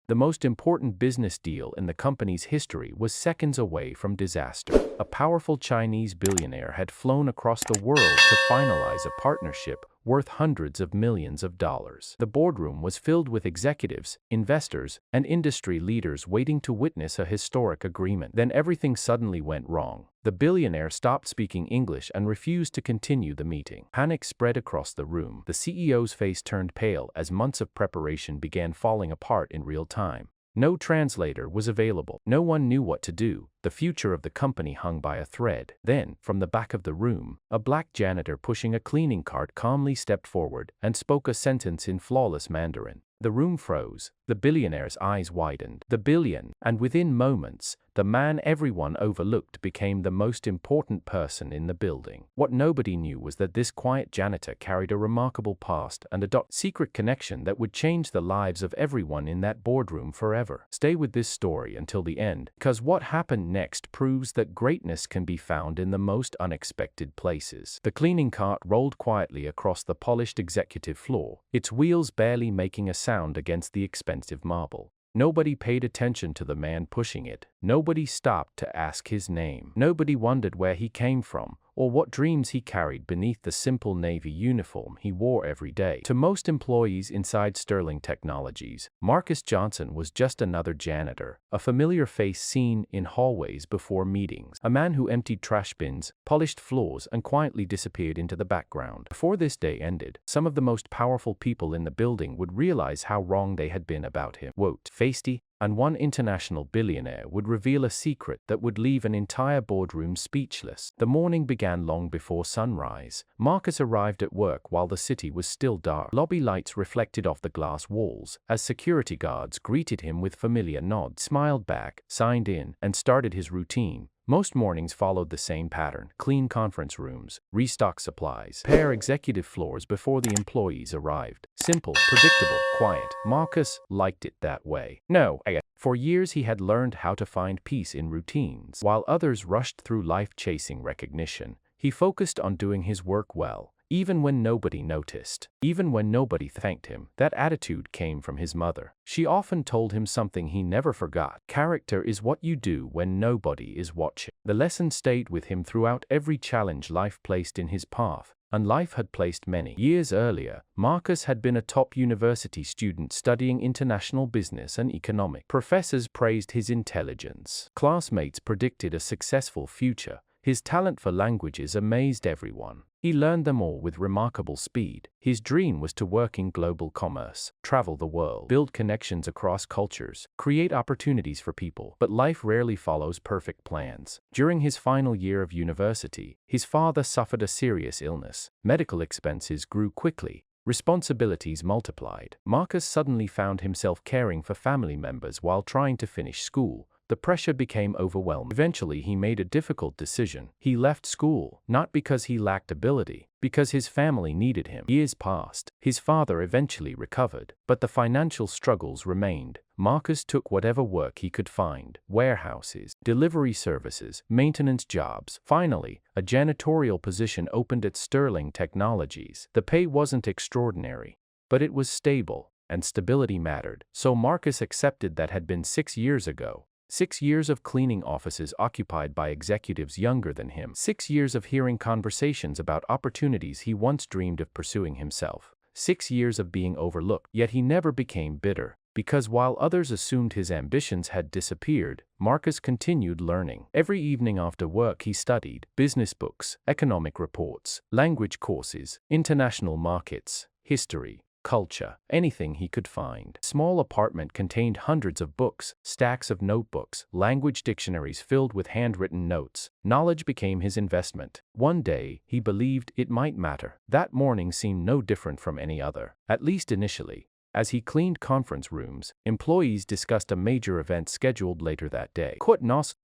The most important business deal in the company's history was seconds away from disaster. A powerful Chinese billionaire had flown across the world to finalize a partnership worth hundreds of millions of dollars. The boardroom was filled with executives, investors, and industry leaders waiting to witness a historic agreement. Then everything suddenly went wrong. The billionaire stopped speaking English and refused to continue the meeting. Panic spread across the room. The CEO's face turned pale as months of preparation began falling apart in real time. No translator was available. No one knew what to do. The future of the company hung by a thread. Then, from the back of the room, a black janitor pushing a cleaning cart calmly stepped forward and spoke a sentence in flawless Mandarin. The room froze. The billionaire's eyes widened. And within moments, the man everyone overlooked became the most important person in the building. What nobody knew was that this quiet janitor carried a remarkable past and a secret connection that would change the lives of everyone in that boardroom forever. Stay with this story until the end, because what happened next proves that greatness can be found in the most unexpected places. The cleaning cart rolled quietly across the polished executive floor, its wheels barely making a sound against the expensive marble. Nobody paid attention to the man pushing it. Nobody stopped to ask his name. Nobody wondered where he came from or what dreams he carried beneath the simple navy uniform he wore every day. To most employees inside Sterling Technologies, Marcus Johnson was just another janitor, a familiar face seen in hallways before meetings, a man who emptied trash bins, polished floors, and quietly disappeared into the background. Before this day ended, some of the most powerful people in the building would realize how wrong they had been about him. Feisty, and one international billionaire would reveal a secret that would leave an entire boardroom speechless. The morning began long before sunrise. Marcus arrived at work while the city was still dark. Lobby lights reflected off the glass walls as security guards greeted him with familiar nods, smiled back, signed in, and started his routine. Most mornings followed the same pattern: clean conference rooms, restock supplies, prepare executive floors before the employees arrived. Simple, predictable, quiet. Marcus liked it that way. For years he had learned how to find peace in routines. While others rushed through life chasing recognition, he focused on doing his work well. Even when nobody noticed, even when nobody thanked him. That attitude came from his mother. She often told him something he never forgot: character is what you do when nobody is watching. The lesson stayed with him throughout every challenge life placed in his path, and life had placed many. Years earlier, Marcus had been a top university student studying international business and economics. Professors praised his intelligence. Classmates predicted a successful future. His talent for languages amazed everyone. He learned them all with remarkable speed. His dream was to work in global commerce, travel the world, build connections across cultures, create opportunities for people. But life rarely follows perfect plans. During his final year of university, his father suffered a serious illness. Medical expenses grew quickly. Responsibilities multiplied. Marcus suddenly found himself caring for family members while trying to finish school. The pressure became overwhelming. Eventually, he made a difficult decision. He left school, not because he lacked ability, because his family needed him. Years passed. His father eventually recovered, but the financial struggles remained. Marcus took whatever work he could find: warehouses, delivery services, maintenance jobs. Finally, a janitorial position opened at Sterling Technologies. The pay wasn't extraordinary, but it was stable, and stability mattered. So Marcus accepted that. Had been 6 years ago. 6 years of cleaning offices occupied by executives younger than him. 6 years of hearing conversations about opportunities he once dreamed of pursuing himself. 6 years of being overlooked. Yet he never became bitter, because while others assumed his ambitions had disappeared, Marcus continued learning. Every evening after work he studied business books, economic reports, language courses, international markets, history, culture, anything he could find. A small apartment contained hundreds of books, stacks of notebooks, language dictionaries filled with handwritten notes. Knowledge became his investment. One day, he believed it might matter. That morning seemed no different from any other, at least initially. As he cleaned conference rooms, employees discussed a major event scheduled later that day.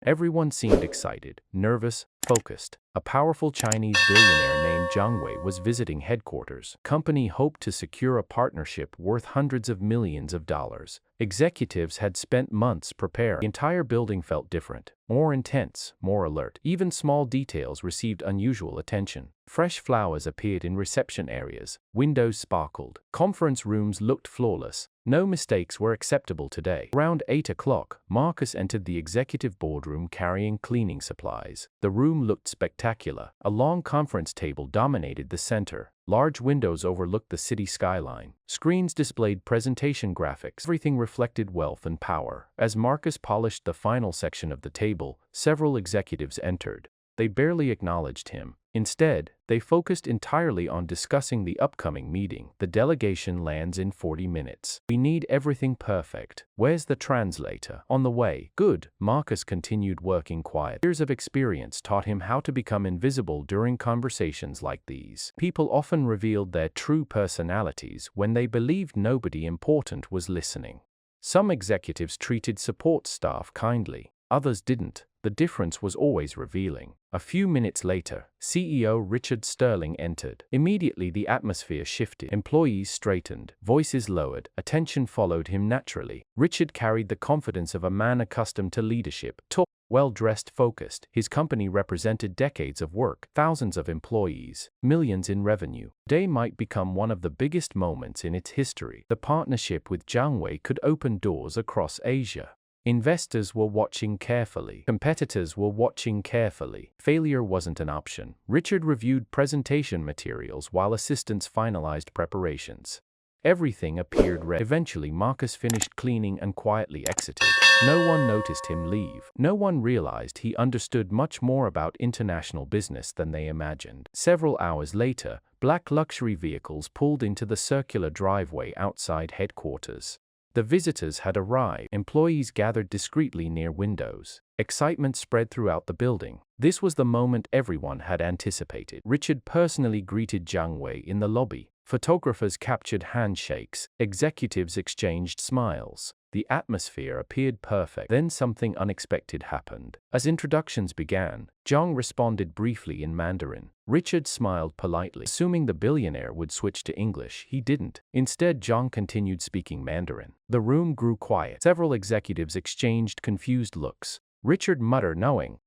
Everyone seemed excited, nervous, focused. A powerful Chinese billionaire named Jiang Wei was visiting headquarters. Company hoped to secure a partnership worth hundreds of millions of dollars. Executives had spent months preparing. The entire building felt different, more intense, more alert. Even small details received unusual attention. Fresh flowers appeared in reception areas, windows sparkled, conference rooms looked flawless. No mistakes were acceptable today. Around 8 o'clock, Marcus entered the executive boardroom carrying cleaning supplies. The room looked spectacular. A long conference table dominated the center. Large windows overlooked the city skyline. Screens displayed presentation graphics. Everything reflected wealth and power. As Marcus polished the final section of the table, several executives entered. They barely acknowledged him. Instead, they focused entirely on discussing the upcoming meeting. The delegation lands in 40 minutes. We need everything perfect. Where's the translator? On the way. Good. Marcus continued working quiet. Years of experience taught him how to become invisible during conversations like these. People often revealed their true personalities when they believed nobody important was listening. Some executives treated support staff kindly. Others didn't. The difference was always revealing. A few minutes later, CEO Richard Sterling entered. Immediately the atmosphere shifted. Employees straightened, voices lowered, attention followed him naturally. Richard carried the confidence of a man accustomed to leadership. Tall, well-dressed, focused. His company represented decades of work, thousands of employees, millions in revenue. Today might become one of the biggest moments in its history. The partnership with Jiang Wei could open doors across Asia. Investors were watching carefully. Competitors were watching carefully. Failure wasn't an option. Richard reviewed presentation materials while assistants finalized preparations. Everything appeared ready. Eventually, Marcus finished cleaning and quietly exited. No one noticed him leave. No one realized he understood much more about international business than they imagined. Several hours later, black luxury vehicles pulled into the circular driveway outside headquarters. The visitors had arrived. Employees gathered discreetly near windows. Excitement spread throughout the building. This was the moment everyone had anticipated. Richard personally greeted Jiang Wei in the lobby. Photographers captured handshakes. Executives exchanged smiles. The atmosphere appeared perfect. Then something unexpected happened. As introductions began, Jiang responded briefly in Mandarin. Richard smiled politely. Assuming the billionaire would switch to English, he didn't. Instead, Jiang continued speaking Mandarin. The room grew quiet. Several executives exchanged confused looks. Richard muttered knowing,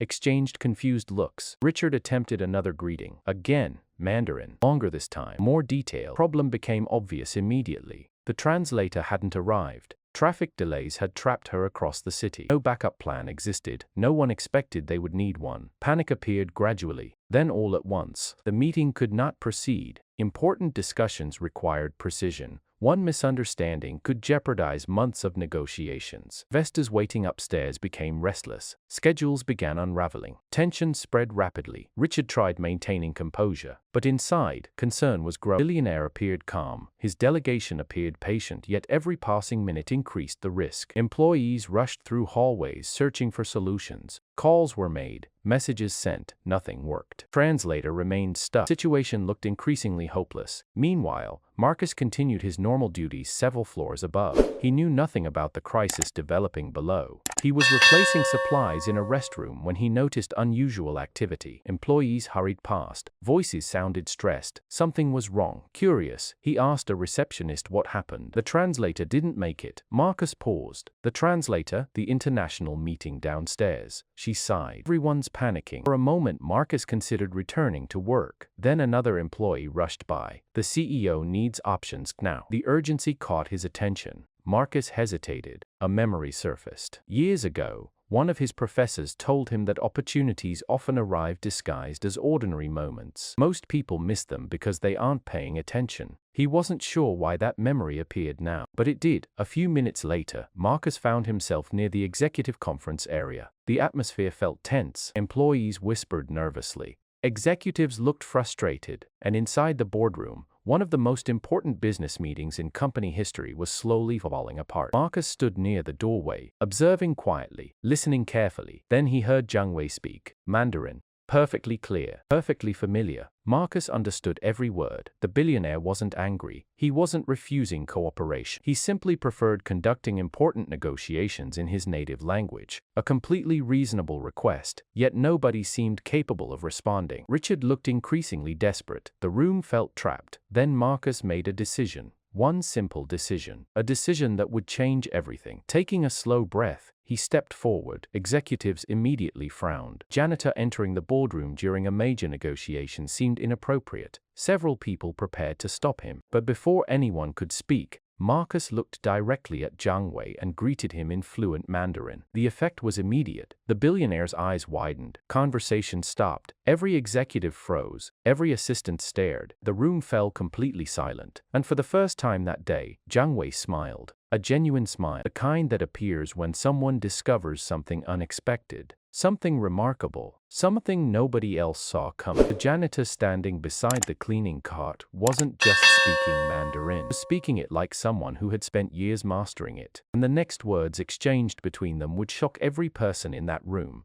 exchanged confused looks. Richard attempted another greeting. Again, Mandarin. Longer this time. More detail. Problem became obvious immediately. The translator hadn't arrived. Traffic delays had trapped her across the city. No backup plan existed. No one expected they would need one. Panic appeared gradually. Then all at once, the meeting could not proceed. Important discussions required precision. One misunderstanding could jeopardize months of negotiations. Investors waiting upstairs became restless. Schedules began unraveling. Tension spread rapidly. Richard tried maintaining composure, but inside, concern was growing. Billionaire appeared calm. His delegation appeared patient, yet every passing minute increased the risk. Employees rushed through hallways searching for solutions. Calls were made, messages sent, nothing worked. Translator remained stuck. Situation looked increasingly hopeless. Meanwhile, Marcus continued his normal duties several floors above. He knew nothing about the crisis developing below. He was replacing supplies in a restroom when he noticed unusual activity. Employees hurried past. Voices sounded stressed. Something was wrong. Curious, he asked a receptionist what happened. The translator didn't make it. Marcus paused. The translator, the international meeting downstairs. She sighed. Everyone's panicking. For a moment, Marcus considered returning to work. Then another employee rushed by. The CEO needs options now. The urgency caught his attention. Marcus hesitated. A memory surfaced. Years ago, one of his professors told him that opportunities often arrive disguised as ordinary moments. Most people miss them because they aren't paying attention. He wasn't sure why that memory appeared now, but it did. A few minutes later, Marcus found himself near the executive conference area. The atmosphere felt tense. Employees whispered nervously. Executives looked frustrated, and inside the boardroom, one of the most important business meetings in company history was slowly falling apart. Marcus stood near the doorway, observing quietly, listening carefully. Then he heard Jiang Wei speak, Mandarin, perfectly clear, perfectly familiar. Marcus understood every word. The billionaire wasn't angry. He wasn't refusing cooperation. He simply preferred conducting important negotiations in his native language. A completely reasonable request, yet nobody seemed capable of responding. Richard looked increasingly desperate. The room felt trapped. Then Marcus made a decision. One simple decision. A decision that would change everything. Taking a slow breath, he stepped forward. Executives immediately frowned. Janitor entering the boardroom during a major negotiation seemed inappropriate. Several people prepared to stop him. But before anyone could speak, Marcus looked directly at Jiang Wei and greeted him in fluent Mandarin. The effect was immediate. The billionaire's eyes widened. Conversation stopped. Every executive froze. Every assistant stared. The room fell completely silent. And for the first time that day, Jiang Wei smiled. A genuine smile, the kind that appears when someone discovers something unexpected. Something remarkable, something nobody else saw coming. The janitor standing beside the cleaning cart wasn't just speaking Mandarin. He was speaking it like someone who had spent years mastering it. And the next words exchanged between them would shock every person in that room.